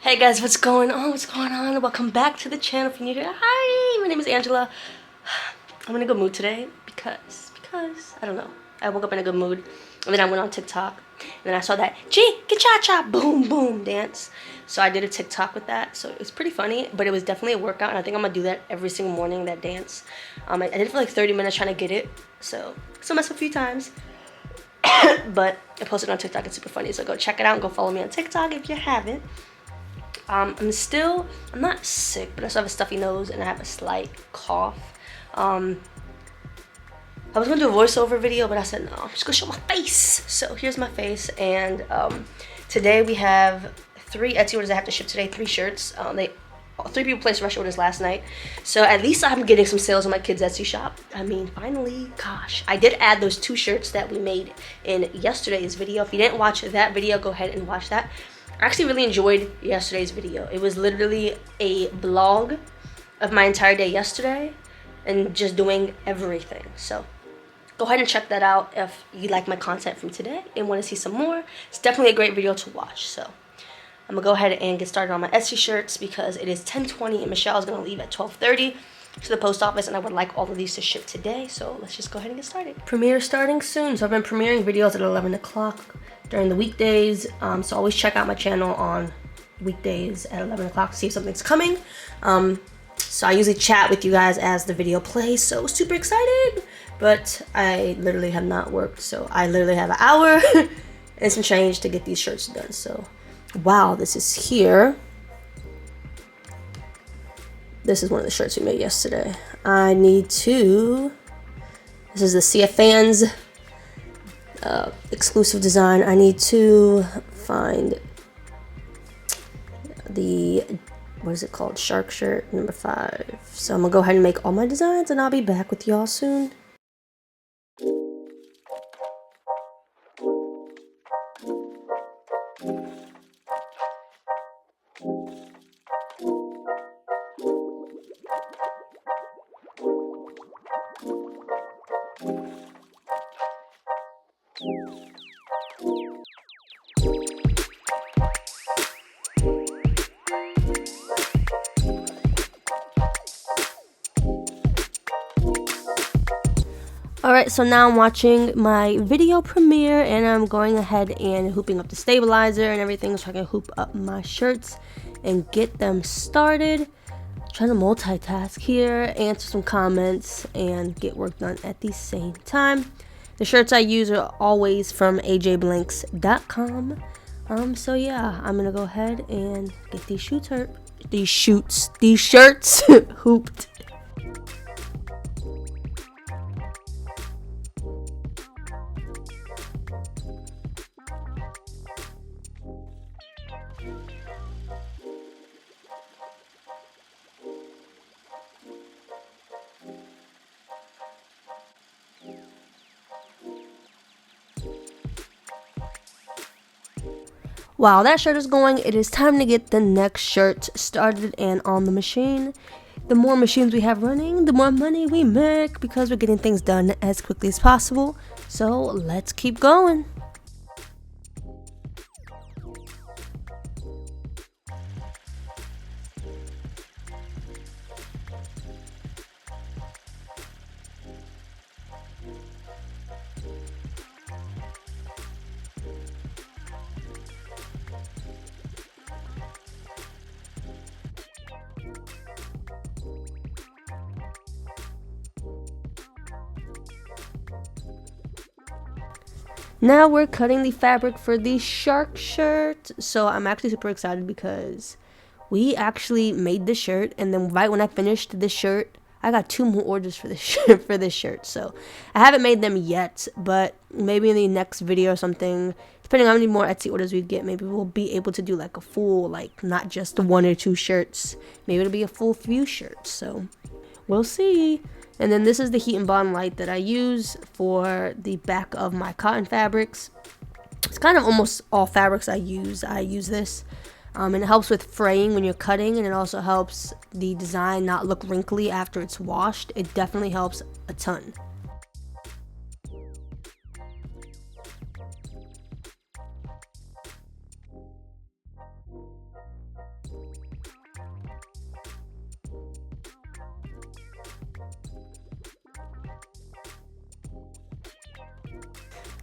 Hey guys, what's going on? What's going on? Welcome back to the channel if you're new here. Hi, my name is Angela. I'm in a good mood today because I don't know. I woke up in a good mood and then I went on TikTok and then I saw that cha-cha boom boom dance. So I did a TikTok with that. So it was pretty funny, but it was definitely a workout and I think I'm gonna do that every single morning, that dance. I did it for like 30 minutes trying to get it. So messed up a few times. But I posted on TikTok. It's super funny. So go check it out and go follow me on TikTok if you haven't. I'm not sick, but I still have a stuffy nose and I have a slight cough. I was gonna do a voiceover video, but I said no, I'm just gonna show my face. So here's my face, and today we have 3 Etsy orders I have to ship today, 3 shirts. 3 people placed rush orders last night, so at least I'm getting some sales on my kids' Etsy shop. I mean, finally, gosh. I did add those 2 shirts that we made in yesterday's video. If you didn't watch that video, go ahead and watch that. I actually really enjoyed yesterday's video. It was literally a vlog of my entire day yesterday and just doing everything. So go ahead and check that out if you like my content from today and want to see some more. It's definitely a great video to watch. So I'm gonna go ahead and get started on my Etsy shirts because it is 10:20 and Michelle is gonna leave at 12:30 to the post office, and I would like all of these to ship today. So let's just go ahead and get started. Premiere starting soon. So I've been premiering videos at 11 o'clock during the weekdays. So always check out my channel on weekdays at 11 o'clock to see if something's coming. So I usually chat with you guys as the video plays. So super excited, but I literally have not worked. So I literally have an hour and some change to get these shirts done. So wow, this is here. This is one of the shirts we made yesterday. I need to, this is the CFFans exclusive design. I need to find the, what is it called? Shark shirt number 5. So I'm gonna go ahead and make all my designs and I'll be back with y'all soon. Alright, so now I'm watching my video premiere and I'm going ahead and hooping up the stabilizer and everything so I can hoop up my shirts and get them started. I'm trying to multitask here, answer some comments, and get work done at the same time. The shirts I use are always from ajblanks.com. So yeah, I'm gonna go ahead and get these shirts hooped. While that shirt is going, it is time to get the next shirt started and on the machine. The more machines we have running, the more money we make because we're getting things done as quickly as possible. So let's keep going. Now we're cutting the fabric for the shark shirt. So I'm actually super excited because we actually made this shirt, and then right when I finished this shirt, I got 2 more orders for this shirt. So I haven't made them yet, but maybe in the next video or something, depending on how many more Etsy orders we get, maybe we'll be able to do like a full, like not just 1 or 2 shirts. Maybe it'll be a full few shirts. So we'll see. And then this is the heat and bond light that I use for the back of my cotton fabrics. It's kind of almost all fabrics I use this. And it helps with fraying when you're cutting, and it also helps the design not look wrinkly after it's washed. It definitely helps a ton.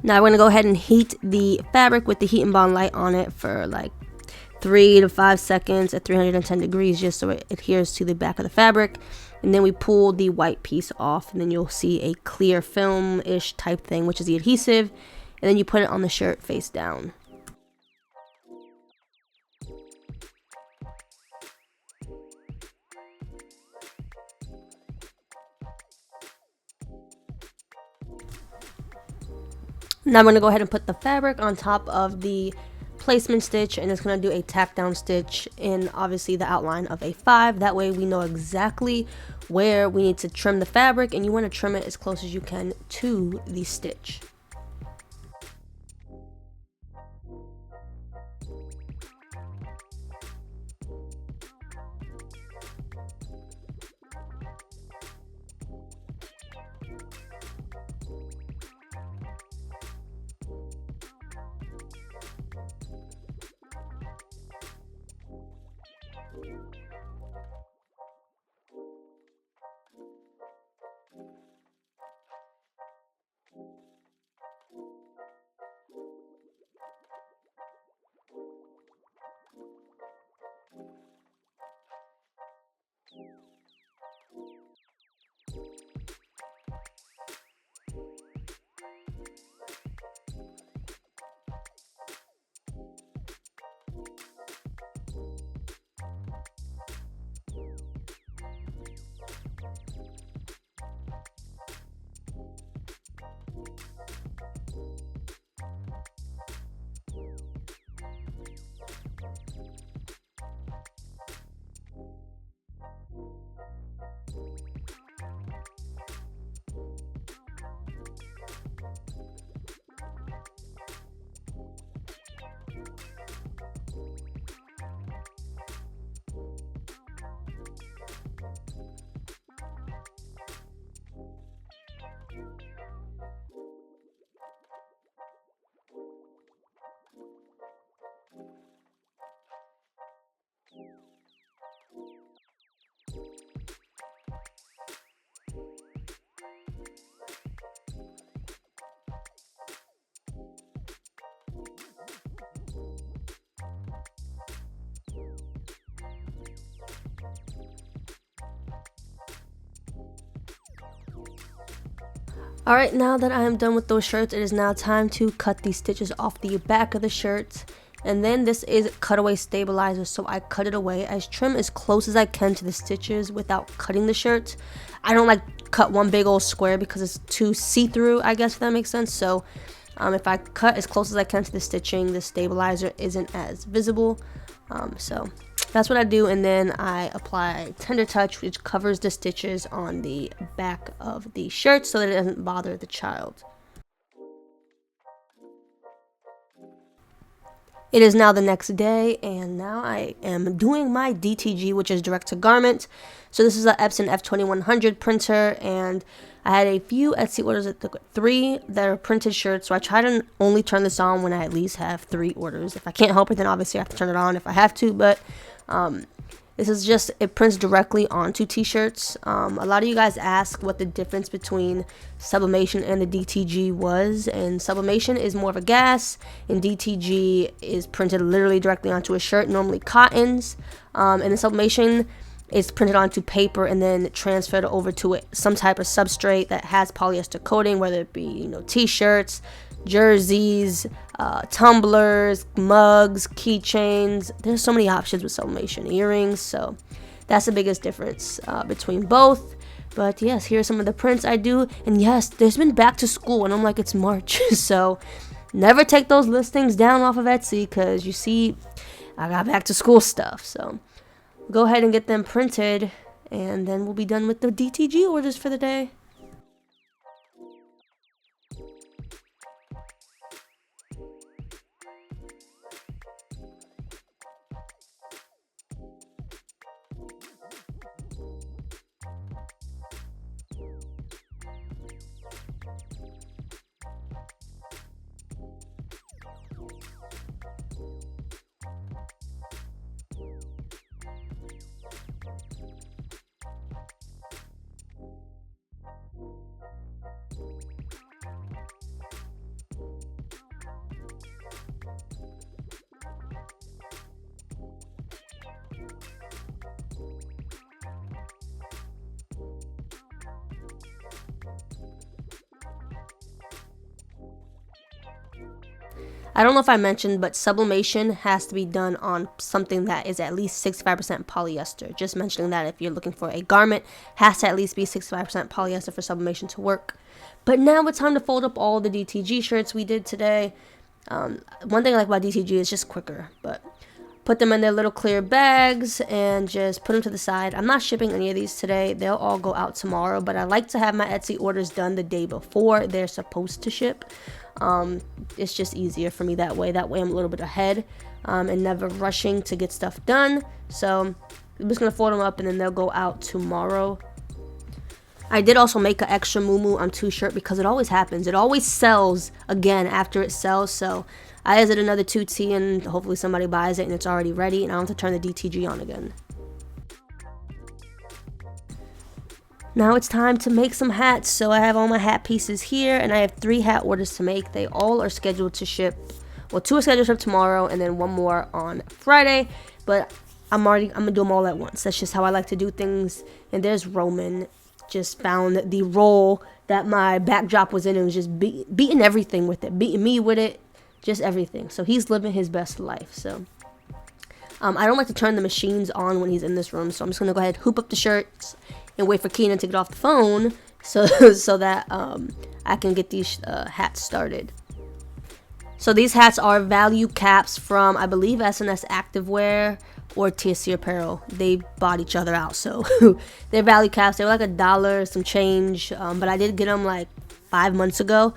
Now I'm going to go ahead and heat the fabric with the heat and bond light on it for like 3 to 5 seconds at 310 degrees, just so it adheres to the back of the fabric. And then we pull the white piece off, and then you'll see a clear film-ish type thing, which is the adhesive. And then you put it on the shirt face down. Now I'm going to go ahead and put the fabric on top of the placement stitch, and it's going to do a tack down stitch in obviously the outline of a 5. That way we know exactly where we need to trim the fabric, and you want to trim it as close as you can to the stitch. Alright, now that I am done with those shirts, it is now time to cut these stitches off the back of the shirts. And then this is cutaway stabilizer, so I cut it away. I trim as close as I can to the stitches without cutting the shirt. I don't like cut one big old square because it's too see-through, I guess, if that makes sense. So if I cut as close as I can to the stitching, the stabilizer isn't as visible. So that's what I do, and then I apply Tender Touch, which covers the stitches on the back of the shirt so that it doesn't bother the child. It is now the next day, and now I am doing my DTG, which is direct to garment. So this is an Epson F 2100 printer, and I had a few Etsy orders, 3 that are printed shirts. So I try to only turn this on when I at least have 3 orders. If I can't help it, then obviously I have to turn it on if I have to, but this is just, it prints directly onto t-shirts. A lot of you guys ask what the difference between Sublimation and the DTG was, and Sublimation is more of a gas, and DTG is printed literally directly onto a shirt, normally cottons, and the Sublimation is printed onto paper and then transferred over to some type of substrate that has polyester coating, whether it be t-shirts, jerseys, tumblers, mugs, keychains. There's so many options with Sublimation, earrings, so that's the biggest difference between both. But yes, here's some of the prints I do, and yes, there's been back to school, and I'm like, it's March, so never take those listings down off of Etsy, because you see I got back to school stuff. So go ahead and get them printed, and then we'll be done with the DTG orders for the day. I don't know if I mentioned, but sublimation has to be done on something that is at least 65% polyester. Just mentioning that if you're looking for a garment, has to at least be 65% polyester for sublimation to work. But now it's time to fold up all the DTG shirts we did today. One thing I like about DTG is just quicker, but put them in their little clear bags and just put them to the side. I'm not shipping any of these today. They'll all go out tomorrow, but I like to have my Etsy orders done the day before they're supposed to ship. It's just easier for me that way. That way I'm a little bit ahead and never rushing to get stuff done. So I'm just going to fold them up and then they'll go out tomorrow. I did also make an extra moo on 2 shirt because it always happens. It always sells again after it sells. So I added another 2T and hopefully somebody buys it and it's already ready and I don't have to turn the DTG on again. Now it's time to make some hats. So I have all my hat pieces here and I have 3 hat orders to make. They all are scheduled to ship. Well, 2 are scheduled to ship tomorrow and then 1 more on Friday. But I'm gonna do them all at once. That's just how I like to do things. And there's Roman. Just found the roll that my backdrop was in and was just beating everything with it. Beating me with it. Just everything. So he's living his best life. So I don't like to turn the machines on when he's in this room. So I'm just going to go ahead and hoop up the shirts and wait for Keenan to get off the phone so that I can get these hats started. So these hats are value caps from, I believe, SNS Activewear or TSC Apparel. They bought each other out. So they're value caps. They were like $1, some change. But I did get them like 5 months ago.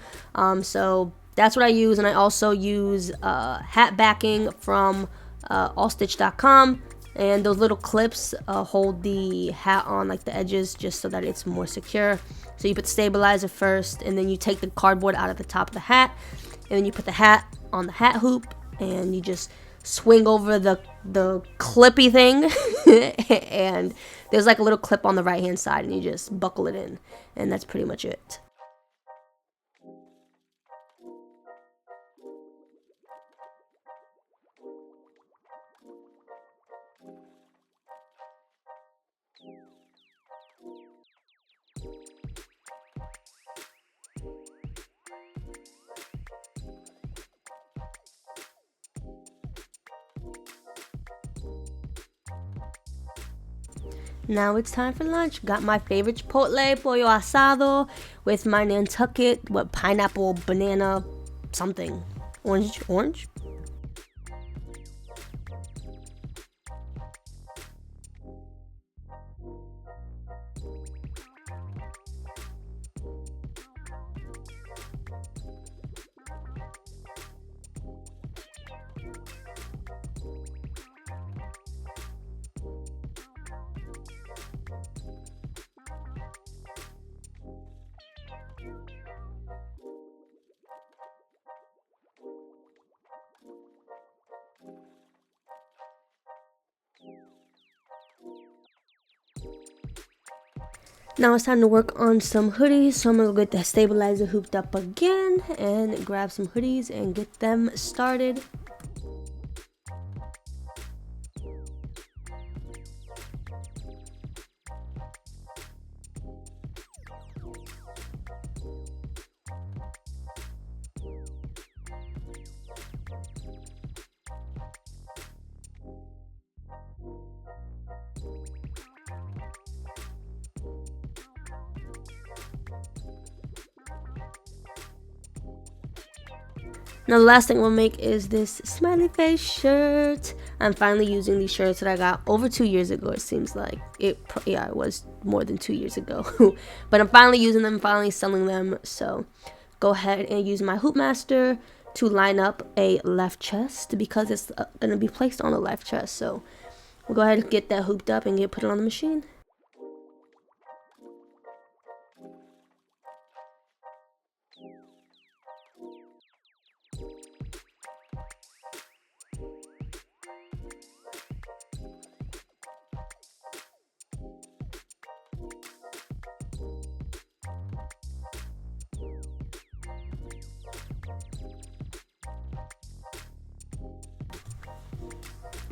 So that's what I use. And I also use hat backing from allstitch.com. And those little clips hold the hat on like the edges just so that it's more secure. So you put the stabilizer first and then you take the cardboard out of the top of the hat. And then you put the hat on the hat hoop and you just swing over the clippy thing. And there's like a little clip on the right hand side and you just buckle it in. And that's pretty much it. Now it's time for lunch. Got my favorite Chipotle pollo asado with my Nantucket, pineapple, banana, something. Orange? Now it's time to work on some hoodies, so I'm going to get the stabilizer hooped up again and grab some hoodies and get them started. Now the last thing we'll make is this smiley face shirt. I'm finally using these shirts that I got over 2 years ago. It seems like it was more than 2 years ago. But I'm finally using them, finally selling them. So go ahead and use my hoop master to line up a left chest because it's going to be placed on the left chest. So we'll go ahead and get that hooped up and put it on the machine.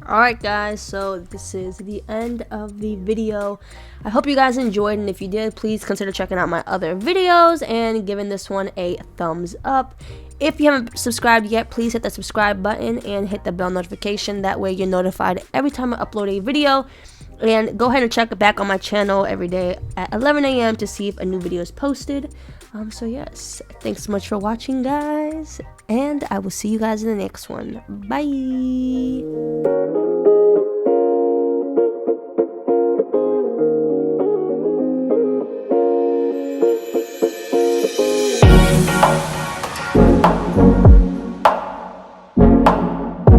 Alright guys, so this is the end of the video. I hope you guys enjoyed, and if you did, please consider checking out my other videos and giving this one a thumbs up. If you haven't subscribed yet, please hit the subscribe button and hit the bell notification. That way you're notified every time I upload a video. And go ahead and check back on my channel every day at 11 a.m. to see if a new video is posted. So yes, thanks so much for watching, guys, and I will see you guys in the next one. Bye.